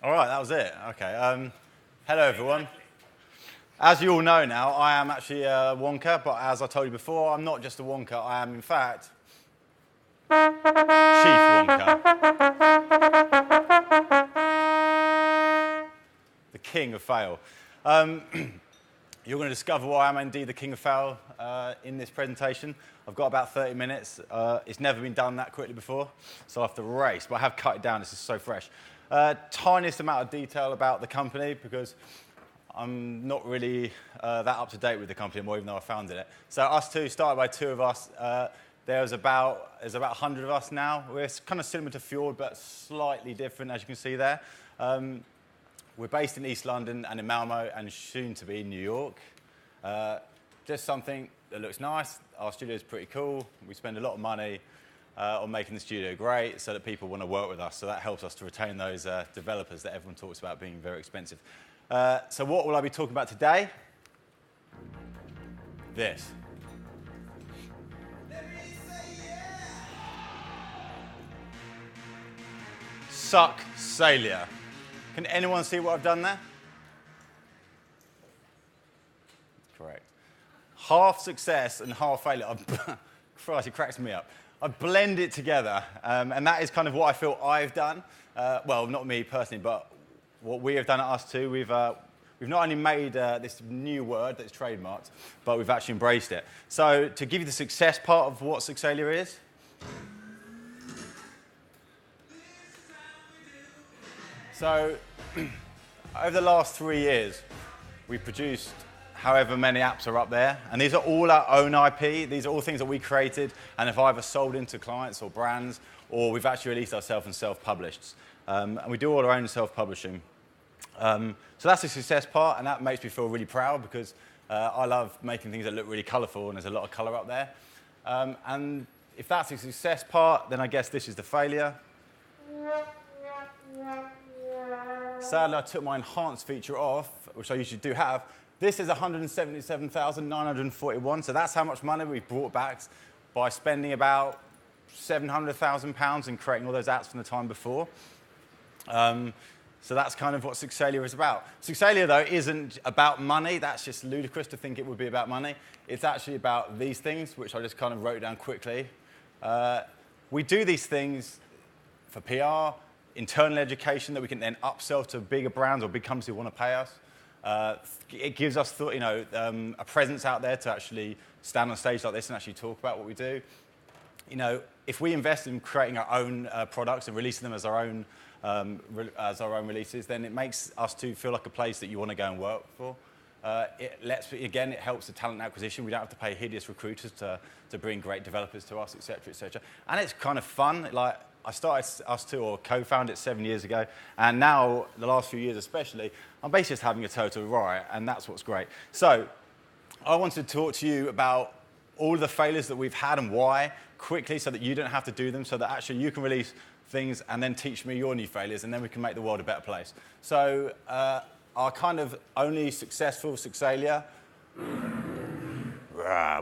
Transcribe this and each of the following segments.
All right, that was it. Okay. Hello, everyone. As you all know now, I am actually a Wonka, but as I told you before, I'm not just a Wonka. I am, in fact, Chief Wonka, the King of Fail. You're going to discover why I'm indeed the King of Fail in this presentation. I've got about 30 minutes. It's never been done that quickly before, so I have to race, but I have cut it down. This is so fresh. Tiniest amount of detail about the company because I'm not really that up to date with the company anymore, even though I founded it. So us two, started by two of us. There's about 100 of us now. We're kind of similar to Fjord, but slightly different, as you can see there. We're based in East London and in Malmo and soon to be in New York. Just something that looks nice. Our studio is pretty cool. We spend a lot of money on making the studio great so that people want to work with us. So that helps us to retain those developers that everyone talks about being very expensive. So what will I be talking about today? This. Succailure. Can anyone see what I've done there? Correct. Half success and half failure. Christ, it cracks me up. I blend it together, and that is kind of what I feel I've done. Well, not me personally, but what we have done at Us Two. We've not only made this new word that's trademarked, but we've actually embraced it. So to give you the success part of what Succailure is, so over the last 3 years, we've produced however many apps are up there, and these are all our own IP. These are all things that we created and have either sold into clients or brands, or we've actually released ourselves and self-published. And we do all our own self-publishing. So that's the success part, and that makes me feel really proud because I love making things that look really colourful, and there's a lot of colour up there. And if that's the success part, then I guess this is the failure. Sadly, I took my enhanced feature off, which I usually do have. This is 177,941, so that's how much money we've brought back by spending about £700,000 in creating all those apps from the time before. So that's kind of what Succailure is about. Succailure, though, isn't about money. That's just ludicrous to think it would be about money. It's actually about these things, which I just kind of wrote down quickly. We do these things for PR, internal education that we can then upsell to bigger brands or big companies who want to pay us. It gives us a presence out there to actually stand on stage like this and actually talk about what we do. If we invest in creating our own products and releasing them as our own releases, then it makes us to feel like a place that you want to go and work for. It helps the talent acquisition. We don't have to pay hideous recruiters to bring great developers to us, et cetera, et cetera. And it's kind of fun. Like, I started Us Two, or co-founded it 7 years ago, and now, the last few years especially, I'm basically just having a total riot, and that's what's great. So, I wanted to talk to you about all of the failures that we've had and why, quickly, so that you don't have to do them, so that actually you can release things and then teach me your new failures, and then we can make the world a better place. So, our kind of only successful Succailure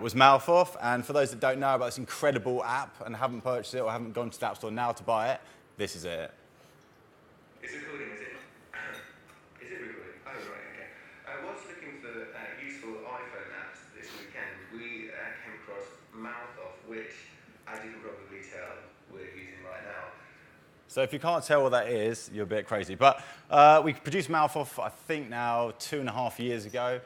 was Mouth-Off, and for those that don't know about this incredible app and haven't purchased it or haven't gone to the App Store now to buy it, this is it. Is it recording, is it? Is it recording? Oh, right, okay. Whilst looking for useful iPhone apps this weekend, we came across Mouth-Off, which, as you can probably tell, we're using right now. So if you can't tell what that is, you're a bit crazy. But we produced Mouth-Off, I think now, 2.5 years ago.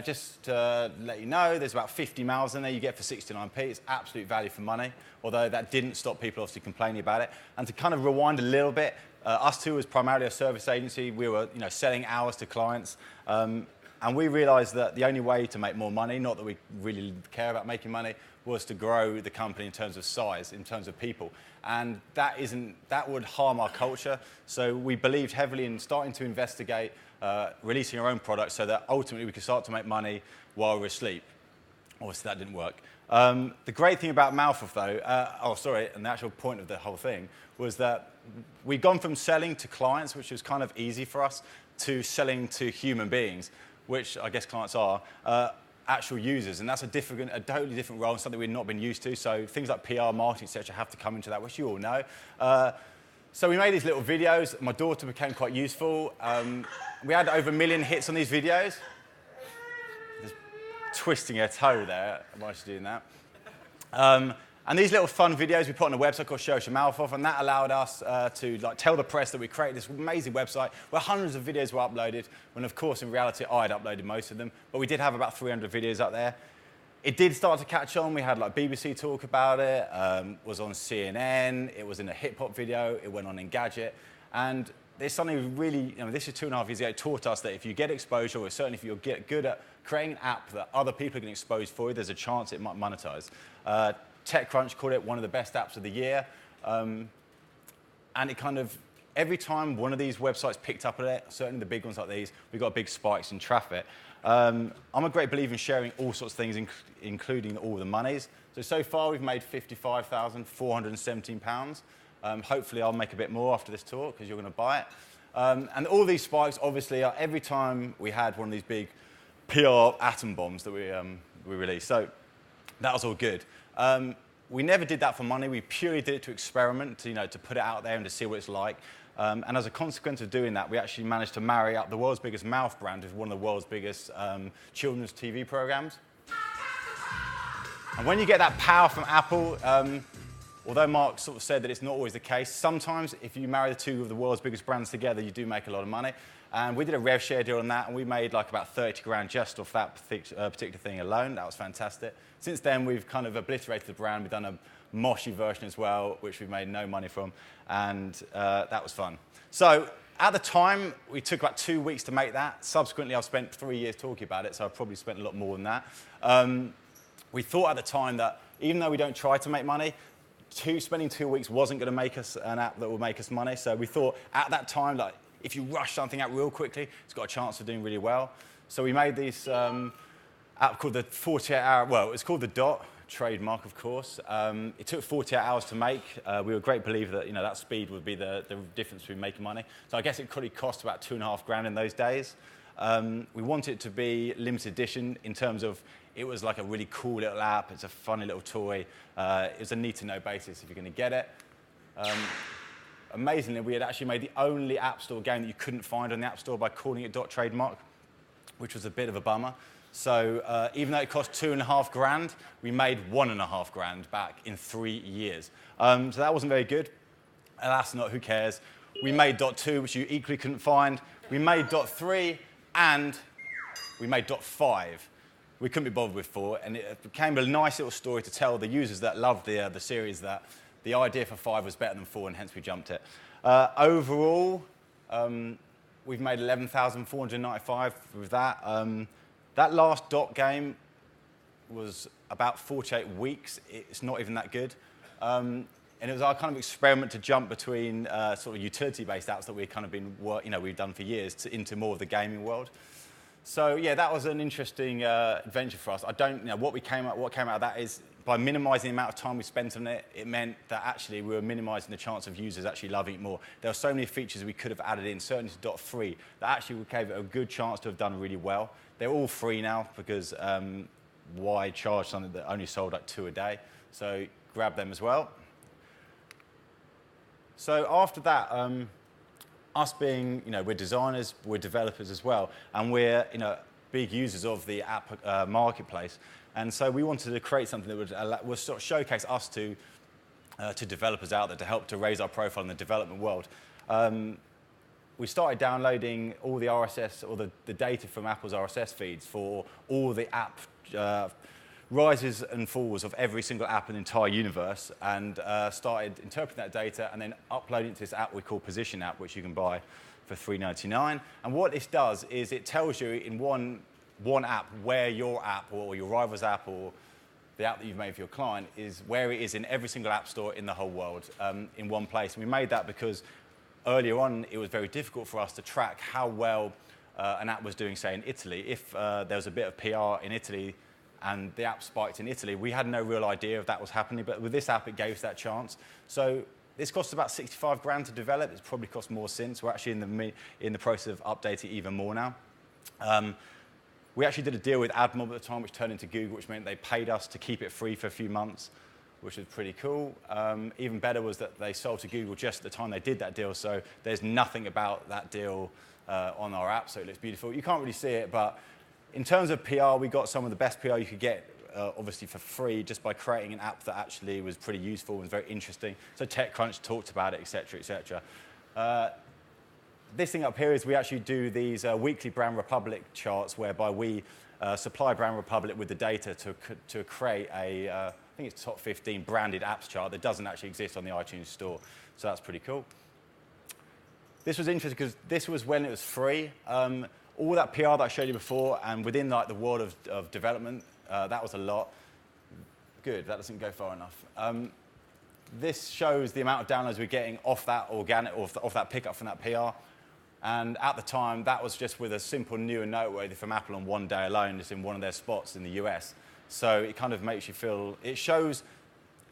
Just to let you know, there's about 50 mouths in there you get for 69p. It's absolute value for money, although that didn't stop people obviously complaining about it. And to kind of rewind a little bit, Us Two was primarily a service agency. We were selling hours to clients. And we realized that the only way to make more money, not that we really care about making money, was to grow the company in terms of size, in terms of people. And that would harm our culture. So we believed heavily in starting to investigate releasing our own products so that ultimately we could start to make money while we're asleep. Obviously, that didn't work. The great thing about Mouth-Off, though, and the actual point of the whole thing, was that we'd gone from selling to clients, which was kind of easy for us, to selling to human beings, which I guess clients are, actual users. And that's a totally different role, something we've not been used to. So things like PR, marketing, et cetera, have to come into that, which you all know. So we made these little videos. My daughter became quite useful. We had over 1 million hits on these videos. Just twisting her toe there while she's doing that. And these little fun videos we put on a website called Show Your Mouth Off, and that allowed us to tell the press that we created this amazing website where hundreds of videos were uploaded, when of course in reality I'd uploaded most of them, but we did have about 300 videos up there. It did start to catch on. We had BBC talk about it, was on CNN, it was in a hip hop video, it went on Engadget, and there's something really, this is 2.5 years ago, it taught us that if you get exposure, or certainly if you get good at creating an app that other people are getting exposed for, there's a chance it might monetize. TechCrunch called it one of the best apps of the year. And it kind of, every time one of these websites picked up on it, certainly the big ones like these, we got big spikes in traffic. I'm a great believer in sharing all sorts of things, including all the monies. So far we've made £55,417. Hopefully I'll make a bit more after this talk, because you're going to buy it. And all these spikes, obviously, are every time we had one of these big PR atom bombs that we released. So that was all good. We never did that for money. We purely did it to experiment, to put it out there and to see what it's like. And as a consequence of doing that, we actually managed to marry up the world's biggest mouth brand with one of the world's biggest children's TV programs. And when you get that power from Apple, although Mark sort of said that it's not always the case, sometimes if you marry the two of the world's biggest brands together, you do make a lot of money. And we did a rev share deal on that, and we made like about 30 grand just off that particular thing alone. That was fantastic. Since then, we've kind of obliterated the brand. We've done a moshy version as well, which we've made no money from, and that was fun. So at the time, we took about 2 weeks to make that. Subsequently, I've spent 3 years talking about it, so I've probably spent a lot more than that. We thought at the time that even though we don't try to make money, spending 2 weeks wasn't going to make us an app that will make us money. So we thought at that time, like, if you rush something out real quickly, it's got a chance of doing really well. So we made this app called the 48-hour, well, it's called the Dot, trademark, of course. It took 48 hours to make. We were a great believer that, that speed would be the difference between making money. So I guess it probably cost about 2.5 grand in those days. We wanted it to be limited edition in terms of it was like a really cool little app. It's a funny little toy. It was a need-to-know basis if you're going to get it. Amazingly, we had actually made the only App Store game that you couldn't find on the App Store by calling it Dot trademark, which was a bit of a bummer. So even though it cost 2.5 grand, we made 1.5 grand back in 3 years. So that wasn't very good. Alas, not, who cares? We made Dot 2, which you equally couldn't find. We made Dot 3, and we made Dot 5. We couldn't be bothered with 4, and it became a nice little story to tell the users that loved the series that the idea for 5 was better than 4, and hence we jumped it. Overall, we've made 11,495 with that. That last Dot game was about 48 weeks. It's not even that good. And it was our kind of experiment to jump between sort of utility-based apps that we've kind of been, we've done for years into more of the gaming world. So yeah, that was an interesting adventure for us. What came out of that is by minimizing the amount of time we spent on it, it meant that actually we were minimizing the chance of users actually loving it more. There were so many features we could have added in, certainly to Dot 3, that actually gave it a good chance to have done really well. They're all free now because why charge something that only sold like 2 a day? So grab them as well. So after that, us being, we're designers, we're developers as well, and we're, big users of the app marketplace. And so we wanted to create something that would sort of showcase us to developers out there to help to raise our profile in the development world. We started downloading all the RSS, or the data from Apple's RSS feeds for all the app rises and falls of every single app in the entire universe, and started interpreting that data and then uploading it to this app we call Position app, which you can buy for $3.99. And what this does is it tells you in one app where your app or your rival's app or the app that you've made for your client is, where it is in every single app store in the whole world in one place. And we made that because earlier on it was very difficult for us to track how well an app was doing, say, in Italy. If there was a bit of PR in Italy and the app spiked in Italy, we had no real idea if that was happening, but with this app it gave us that chance. So this cost about 65 grand to develop. It's probably cost more since. We're actually in the process of updating even more now. We actually did a deal with AdMob at the time, which turned into Google, which meant they paid us to keep it free for a few months. which was pretty cool. Even better was that they sold to Google just at the time they did that deal, so there's nothing about that deal on our app, so it looks beautiful. You can't really see it, but in terms of PR, we got some of the best PR you could get, obviously for free, just by creating an app that actually was pretty useful and very interesting. So TechCrunch talked about it, et cetera, et cetera. This thing up here is we actually do these weekly Brand Republic charts whereby we supply Brand Republic with the data to create a, I think it's top 15 branded apps chart that doesn't actually exist on the iTunes store. So that's pretty cool. This was interesting because this was when it was free. All that PR that I showed you before, and within like the world of development, that was a lot. Good, that doesn't go far enough. This shows the amount of downloads we're getting off that organic, off that pickup from that PR. And at the time, that was just with a simple new and noteworthy from Apple on one day alone, just in one of their spots in the US. So it kind of makes you feel, it shows,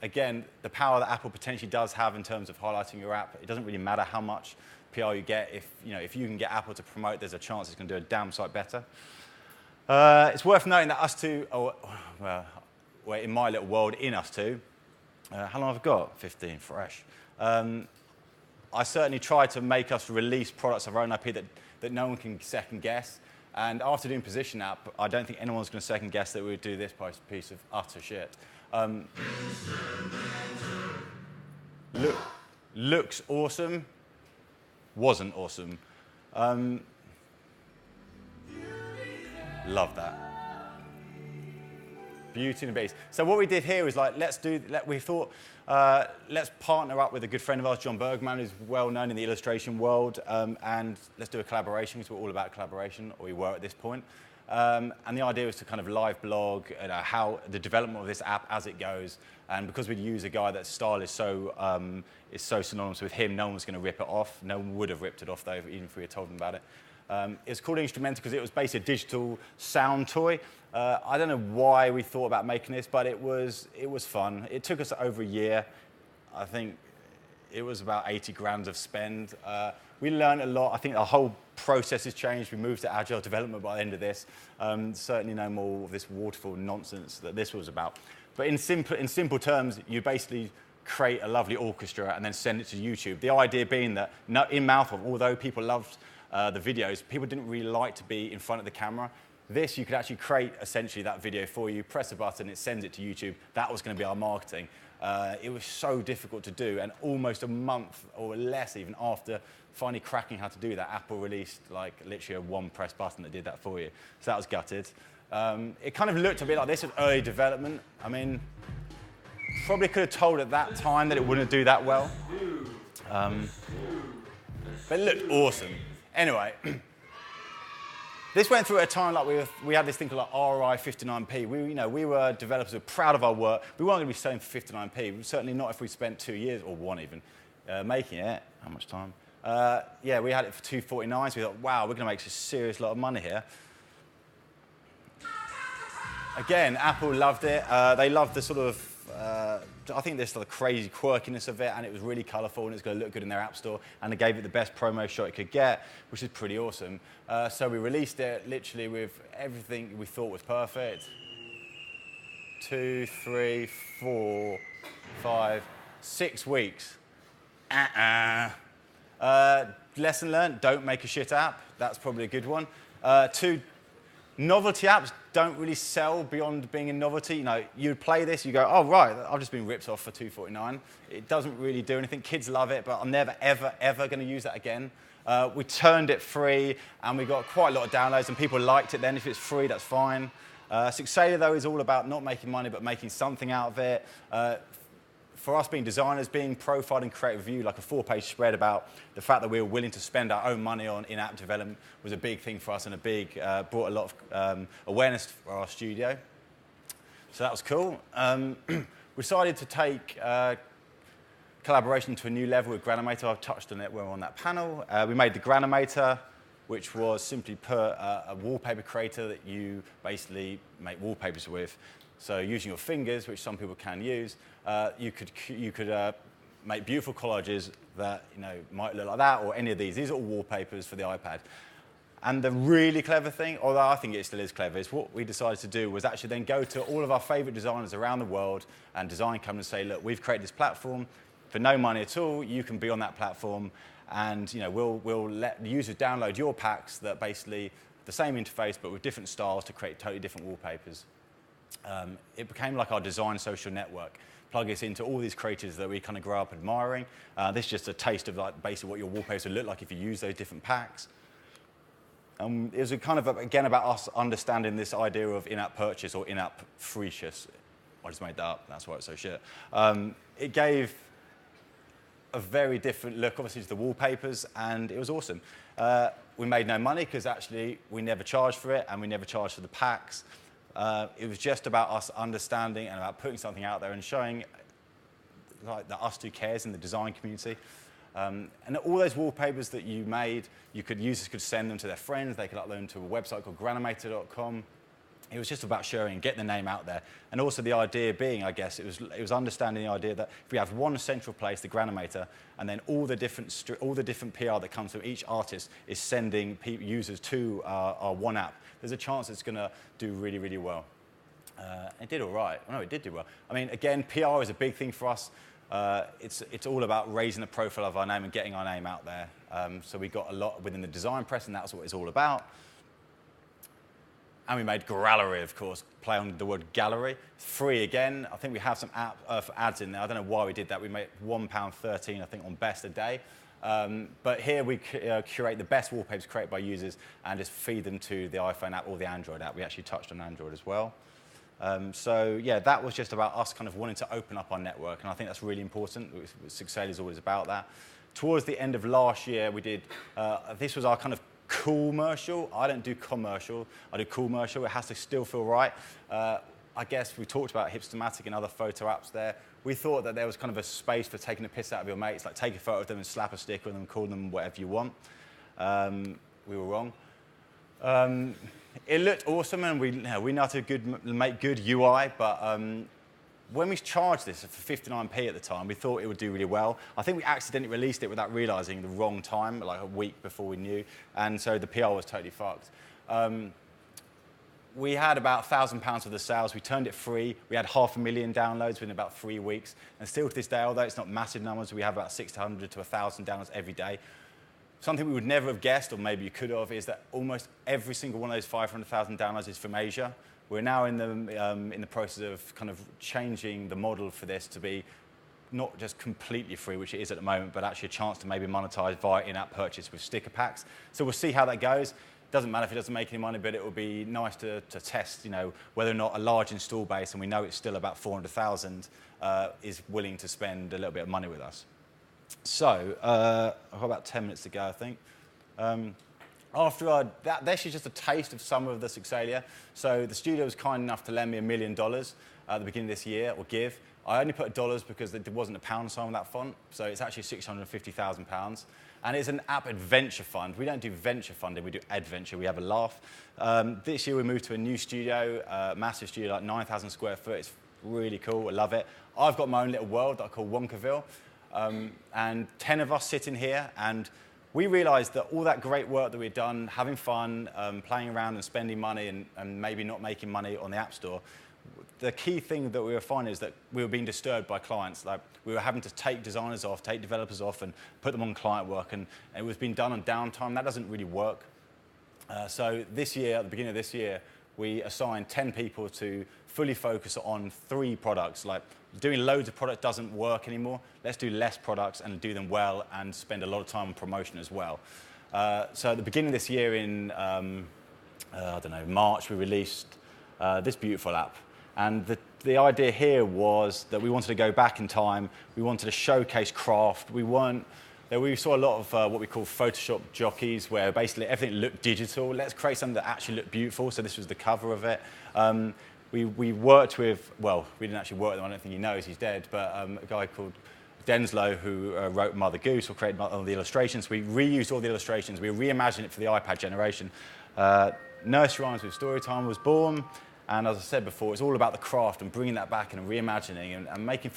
again, the power that Apple potentially does have in terms of highlighting your app. It doesn't really matter how much PR you get. If you can get Apple to promote, there's a chance it's going to do a damn sight better. It's worth noting that ustwo, well, in my little world, in ustwo, how long have I got? 15, fresh. I certainly try to make us release products of our own IP that no one can second guess. And after doing Position App, I don't think anyone's going to second guess that we would do this piece of utter shit. Looks awesome, wasn't awesome. Love that. Beauty and the Beast. So what we did here was like, we thought, let's partner up with a good friend of ours, John Bergman, who's well known in the illustration world, and let's do a collaboration, because we're all about collaboration, or we were at this point. And the idea was to kind of live blog how the development of this app as it goes. And because we'd use a guy that's style is so synonymous with him, no one was going to rip it off. No one would have ripped it off, though, even if we had told them about it. It's called Instrumental because it was basically a digital sound toy. I don't know why we thought about making this, but it was fun. It took us over a year. I think it was about 80 grand of spend. We learned a lot. I think the whole process has changed. We moved to agile development by the end of this. Certainly no more of this waterfall nonsense that this was about. But in simple terms, you basically create a lovely orchestra and then send it to YouTube. The idea being that in Mouthful, although people loved the videos, people didn't really like to be in front of the camera. This, you could actually create essentially that video for you, press a button, it sends it to YouTube. That was going to be our marketing. It was so difficult to do, and almost a month or less even after finally cracking how to do that, Apple released like literally a one press button that did that for you. So that was gutted. It kind of looked a bit like this at early development. I mean, probably could have told at that time that it wouldn't do that well. But it looked awesome. Anyway, this went through at a time like we had this thing called like ROI 59p. We were developers who were proud of our work. We weren't going to be selling for 59p. Certainly not if we spent 2 years or one even making it. How much time? Yeah, we had it for 249. So we thought, wow, we're going to make a serious lot of money here. Again, Apple loved it. They loved the sort of I think there's the crazy quirkiness of it, and it was really colourful, and it's going to look good in their app store, and they gave it the best promo shot it could get, which is pretty awesome. So we released it literally with everything we thought was perfect. 2, 3, 4, 5, 6 weeks. Lesson learned, don't make a shit app. That's probably a good one. 2, novelty apps don't really sell beyond being a novelty. You'd play this, you go, oh, right, I've just been ripped off for $2.49. It doesn't really do anything. Kids love it, but I'm never, ever, ever going to use that again. We turned it free, and we got quite a lot of downloads, and people liked it then. If it's free, that's fine. Succailure, though, is all about not making money, but making something out of it. For us being designers, being profiled in Creative Review, like a 4-page spread about the fact that we were willing to spend our own money on in-app development was a big thing for us, and brought a lot of awareness for our studio. So that was cool. We decided to take collaboration to a new level with Granimator. I've touched on it when we were on that panel. We made the Granimator, which was simply put a wallpaper creator that you basically make wallpapers with. So using your fingers, which some people can use, you could make beautiful collages that might look like that, or any of these. These are all wallpapers for the iPad. And the really clever thing, although I think it still is clever, is what we decided to do was actually then go to all of our favorite designers around the world and design companies and say, look, we've created this platform for no money at all. You can be on that platform, and we'll let the users download your packs that basically the same interface but with different styles to create totally different wallpapers. It became like our design social network. Plug us into all these creators that we kind of grew up admiring. This is just a taste of like basically what your wallpapers would look like if you use those different packs. It was kind of, again, about us understanding this idea of in-app purchase or in-app freecious. I just made that up, that's why it's so shit. It gave a very different look, obviously, to the wallpapers, and it was awesome. We made no money because actually we never charged for it, and we never charged for the packs. It was just about us understanding and about putting something out there and showing like that ustwo cares in the design community. And all those wallpapers that you made, users could send them to their friends, they could upload them to a website called granimator.com. It was just about sharing and getting the name out there. And also the idea being, I guess, it was understanding the idea that if we have one central place, the Granimator, and then all the different PR that comes from each artist is sending users to our one app, there's a chance it's going to do really, really well. It did all right. No, it did do well. I mean, again, PR is a big thing for us. It's all about raising the profile of our name and getting our name out there. So we got a lot within the design press, and that's what it's all about. And we made Succailure, of course, play on the word gallery. It's free again. I think we have some ads in there. I don't know why we did that. We made £1.13, I think, on best a day. But here we curate the best wallpapers created by users and just feed them to the iPhone app or the Android app. We actually touched on Android as well. So yeah, that was just about us kind of wanting to open up our network, and I think that's really important. Succailure is always about that. Towards the end of last year, we did, this was our kind of cool-mercial. I don't do commercial, I do cool-mercial. It has to still feel right. I guess we talked about Hipstamatic and other photo apps there. We thought that there was kind of a space for taking a piss out of your mates, like take a photo of them and slap a sticker on them and call them whatever you want. We were wrong. It looked awesome, and we know how to make good UI, but when we charged this for 59p at the time, we thought it would do really well. I think we accidentally released it without realizing the wrong time, like a week before we knew, and so the PR was totally fucked. We had about £1,000 worth of sales. We turned it free. We had 500,000 downloads within about 3 weeks, and still to this day, although it's not massive numbers, we have about 600 to 1,000 downloads every day. Something we would never have guessed, or maybe you could have, is that almost every single one of those 500,000 downloads is from Asia. We're now in the process of kind of changing the model for this to be not just completely free, which it is at the moment, but actually a chance to maybe monetize via in-app purchase with sticker packs. So we'll see how that goes. Doesn't matter if it doesn't make any money, but it would be nice to test, whether or not a large install base, and we know it's still about 400,000, is willing to spend a little bit of money with us. So I've got about 10 minutes to go, I think. This is just a taste of some of the Succailure. So the studio was kind enough to lend me $1 million at the beginning of this year, or give. I only put dollars because there wasn't a pound sign with that font, so it's actually £650,000. And it's an app adventure fund. We don't do venture funding, we do adventure, we have a laugh. This year we moved to a new studio, massive studio, like 9,000 square foot. It's really cool, I love it. I've got my own little world that I call Wonkaville. And 10 of us sitting here, and we realized that all that great work that we'd done, having fun, playing around and spending money and maybe not making money on the App Store, the key thing that we were finding is that we were being disturbed by clients. Like, we were having to take designers off, take developers off, and put them on client work, and it was being done on downtime. That doesn't really work. So this year, at the beginning of this year, we assigned 10 people to fully focus on 3 products. Like, doing loads of products doesn't work anymore. Let's do less products and do them well and spend a lot of time on promotion as well. So at the beginning of this year in, March, we released this beautiful app. And the idea here was that we wanted to go back in time. We wanted to showcase craft. We saw a lot of what we call Photoshop jockeys, where basically everything looked digital. Let's create something that actually looked beautiful. So this was the cover of it. We worked with, well, we didn't actually work with him. I don't think he knows, he's dead, but a guy called Denslow, who wrote Mother Goose, or created all the illustrations. We reused all the illustrations. We reimagined it for the iPad generation. Nursery Rhymes with Storytime was born. And as I said before, it's all about the craft and bringing that back and reimagining and making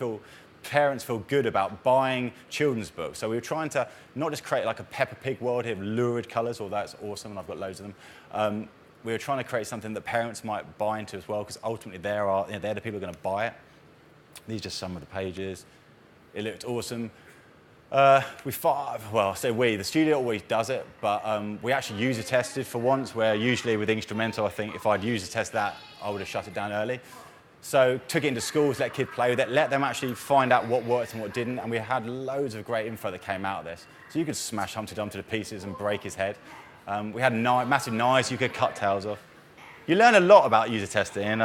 parents feel good about buying children's books. So we were trying to not just create like a Peppa Pig world here of lurid colours, although that's awesome and I've got loads of them. We were trying to create something that parents might buy into as well, because ultimately they're the people who are going to buy it. These are just some of the pages. It looked awesome. The studio always does it, but we actually user tested for once, where usually with instrumental, I think if I'd user test that, I would have shut it down early. So took it into schools, let kids play with it, let them actually find out what worked and what didn't, and we had loads of great info that came out of this. So you could smash Humpty Dumpty to pieces and break his head. We had massive knives you could cut tails off. You learn a lot about user testing.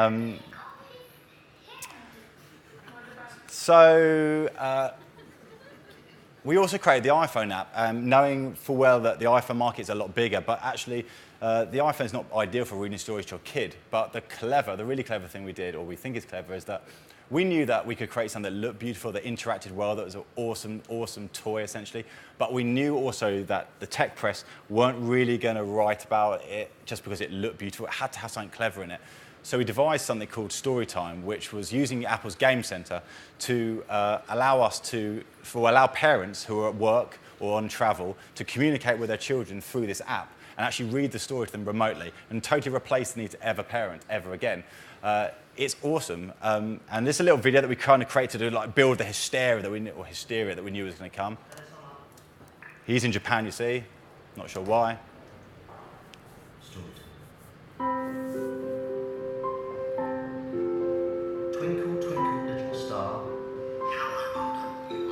We also created the iPhone app, knowing full well that the iPhone market is a lot bigger, but actually the iPhone is not ideal for reading stories to your kid. But the really clever thing we did, or we think is clever, is that we knew that we could create something that looked beautiful, that interacted well, that was an awesome toy, essentially. But we knew also that the tech press weren't really going to write about it just because it looked beautiful. It had to have something clever in it. So we devised something called Storytime, which was using Apple's Game Center to allow parents who are at work or on travel to communicate with their children through this app and actually read the story to them remotely and totally replace the need to ever parent ever again. It's awesome, and this is a little video that we kind of created to like build the hysteria that we knew was going to come. He's in Japan, you see. Not sure why. Twinkle, twinkle, little star, how I wonder you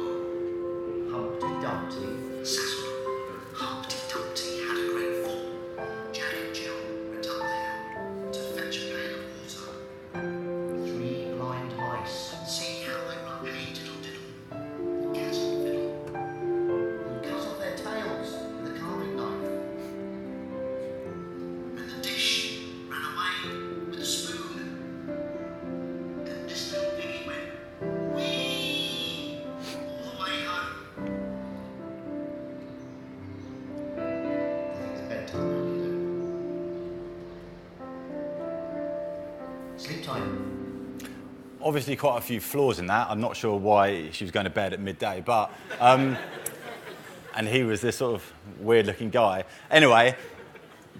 are. Humpty Dumpty settled. Humpty Dumpty had a great fall. Jack and Jill went up the hill to fetch a pail of water. 3 blind mice, see how they run, hey diddle diddle, cat and fiddle, and cut off their tails with a carving knife. And the dish ran away with a spoon. This little piggy went wee all the way home. I think it's bedtime now, kiddo. Sleep time. Obviously quite a few flaws in that. I'm not sure why she was going to bed at midday, but and he was this sort of weird-looking guy. Anyway,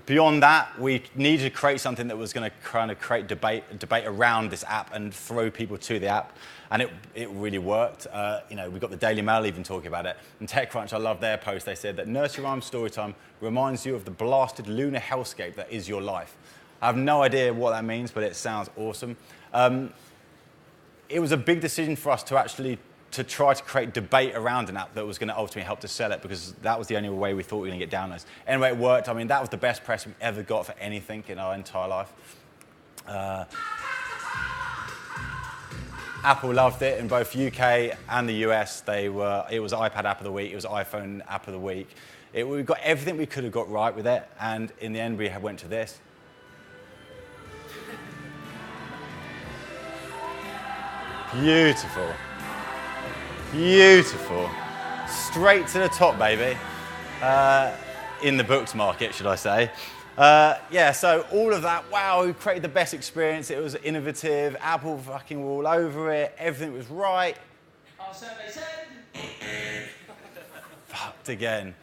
beyond that, we needed to create something that was going to kind of create debate around this app and throw people to the app, and it really worked. We got the Daily Mail even talking about it. And TechCrunch, I love their post. They said that nursery rhyme storytime reminds you of the blasted lunar hellscape that is your life. I have no idea what that means, but it sounds awesome. It was a big decision for us to try to create debate around an app that was going to ultimately help to sell it, because that was the only way we thought we were going to get downloads. Anyway, it worked. I mean, that was the best press we ever got for anything in our entire life. Apple loved it in both UK and the US. It was iPad app of the week. It was iPhone app of the week. We got everything we could have got right with it, and in the end, we went to this. Beautiful. Beautiful. Straight to the top, baby. In the books market, should I say. So all of that, wow, we created the best experience. It was innovative. Apple fucking were all over it. Everything was right. Our survey said. Fucked again.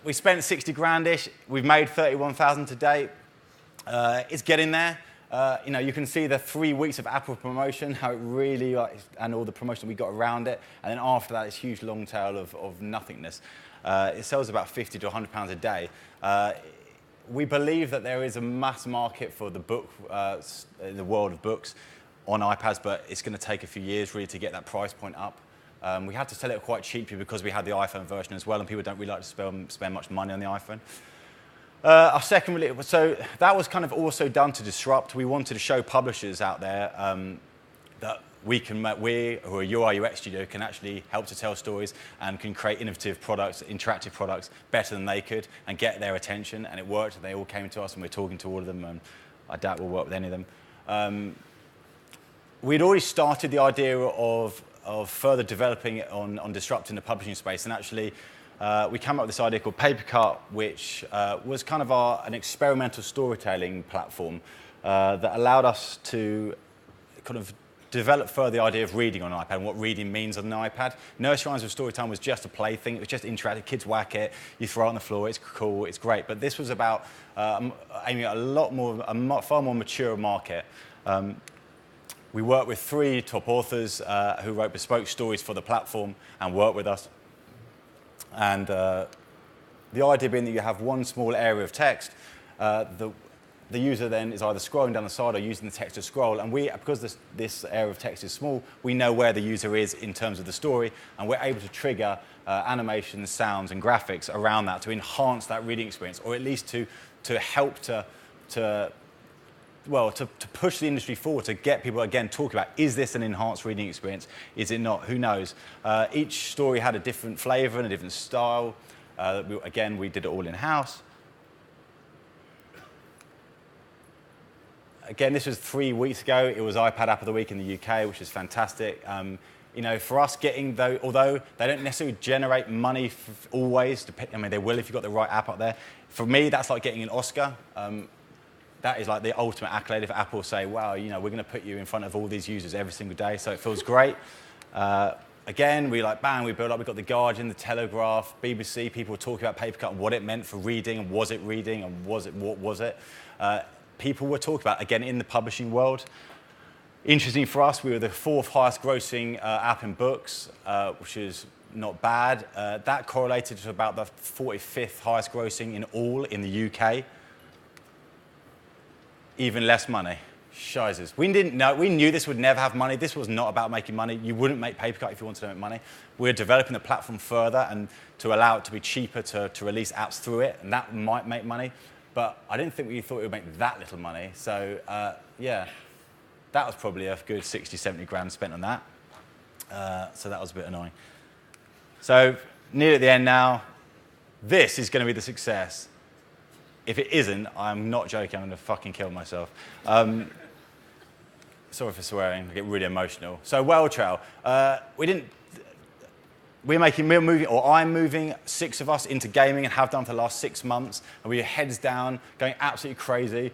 We spent 60 grand-ish. We've made 31,000 to date. It's getting there. You can see the 3 weeks of Apple promotion, how it really, and all the promotion we got around it. And then after that, this huge long tail of nothingness. It sells about 50 to 100 pounds a day. We believe that there is a mass market for the book, the world of books on iPads, but it's going to take a few years really to get that price point up. We had to sell it quite cheaply because we had the iPhone version as well, and people don't really like to spend much money on the iPhone. Our second release, so that was kind of also done to disrupt. We wanted to show publishers out there that we, who are UI UX studio, can actually help to tell stories and can create innovative products, interactive products, better than they could and get their attention. And it worked. They all came to us, and we're talking to all of them. And I doubt we'll work with any of them. We'd already started the idea of further developing it on disrupting the publishing space, and actually. We came up with this idea called Papercut, which was kind of an experimental storytelling platform that allowed us to kind of develop further the idea of reading on an iPad and what reading means on an iPad. Nursery Rhymes with Storytime was just a play thing. It was just interactive. Kids whack it, you throw it on the floor, it's cool, it's great. But this was about aiming at a far more mature market. We worked with 3 top authors who wrote bespoke stories for the platform and worked with us. And the idea being that you have one small area of text, the user then is either scrolling down the side or using the text to scroll. And because this area of text is small, we know where the user is in terms of the story, and we're able to trigger animations, sounds, and graphics around that to enhance that reading experience, or at least to help to push the industry forward, to get people, again, talking about, is this an enhanced reading experience? Is it not? Who knows? Each story had a different flavor and a different style. Again, we did it all in-house. Again, this was 3 weeks ago. It was iPad App of the Week in the UK, which is fantastic. You know, for us, although they don't necessarily generate money always, I mean, they will if you've got the right app up there. For me, that's like getting an Oscar. That is like the ultimate accolade if Apple say, wow, you know, we're going to put you in front of all these users every single day, so it feels great. Again, we built up, we got The Guardian, The Telegraph, BBC, people were talking about paper cut and what it meant for reading, and was it reading, and what was it? People were talking about, again, in the publishing world. Interesting for us, we were the 4th highest grossing app in books, which is not bad. That correlated to about the 45th highest grossing in all in the UK. Even less money. Shizers. We didn't know. We knew this would never have money. This was not about making money. You wouldn't make paper cut if you wanted to make money. We're developing the platform further and to allow it to be cheaper to release apps through it, and that might make money. But I didn't think we thought it would make that little money. So yeah, that was probably a good 60, 70 grand spent on that. So that was a bit annoying. So nearly at the end now. This is going to be the success. If it isn't, I'm not joking, I'm going to fucking kill myself. Sorry for swearing, I get really emotional. So Whale Trail, I'm moving 6 of us into gaming and have done for the last 6 months, and we are heads down, going absolutely crazy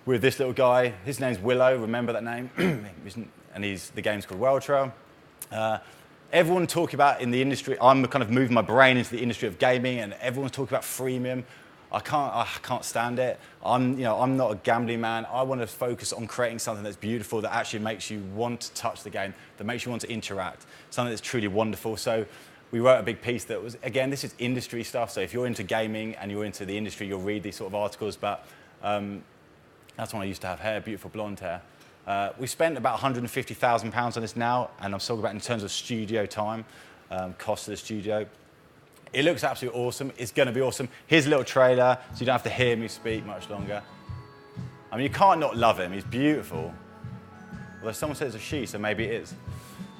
with this little guy. His name's Willow, remember that name? And the game's called Whale Trail. Everyone talking about in the industry, I'm kind of moving my brain into the industry of gaming, and everyone's talking about freemium. I can't stand it. I'm not a gambling man. I want to focus on creating something that's beautiful, that actually makes you want to touch the game, that makes you want to interact, something that's truly wonderful. So we wrote a big piece that was, again, this is industry stuff. So if you're into gaming and you're into the industry, you'll read these sort of articles. But that's when I used to have hair, beautiful blonde hair. We spent about £150,000 on this now, and I'm talking about in terms of studio time, cost of the studio. It looks absolutely awesome. It's going to be awesome. Here's a little trailer, so you don't have to hear me speak much longer. I mean, you can't not love him. He's beautiful. Although someone says it's a she, so maybe it is.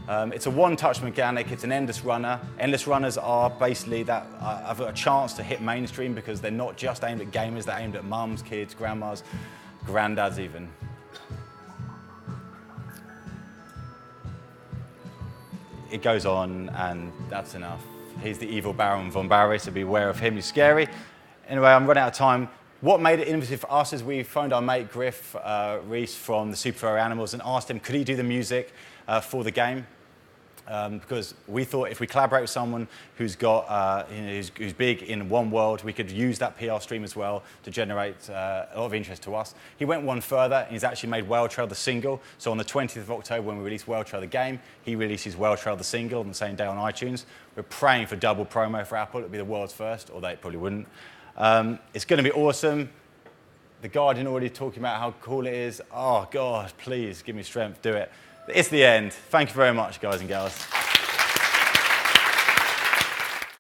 It's a one-touch mechanic. It's an endless runner. Endless runners are basically that have a chance to hit mainstream because they're not just aimed at gamers. They're aimed at mums, kids, grandmas, granddads even. It goes on, and that's enough. He's the evil Baron von Barry, so beware of him, he's scary. Anyway, I'm running out of time. What made it innovative for us is we phoned our mate Griff Reese from the Super Furry Animals and asked him, could he do the music for the game? Because we thought if we collaborate with someone who's got, who's big in one world, we could use that PR stream as well to generate a lot of interest to us. He went one further, and he's actually made Whale Trail the single. So on the 20th of October, when we release Whale Trail the game, he releases Whale Trail the single on the same day on iTunes. We're praying for double promo for Apple. It'll be the world's first, although it probably wouldn't. It's going to be awesome. The Guardian already talking about how cool it is. Oh, God, please give me strength, do it. It's the end. Thank you very much, guys and gals.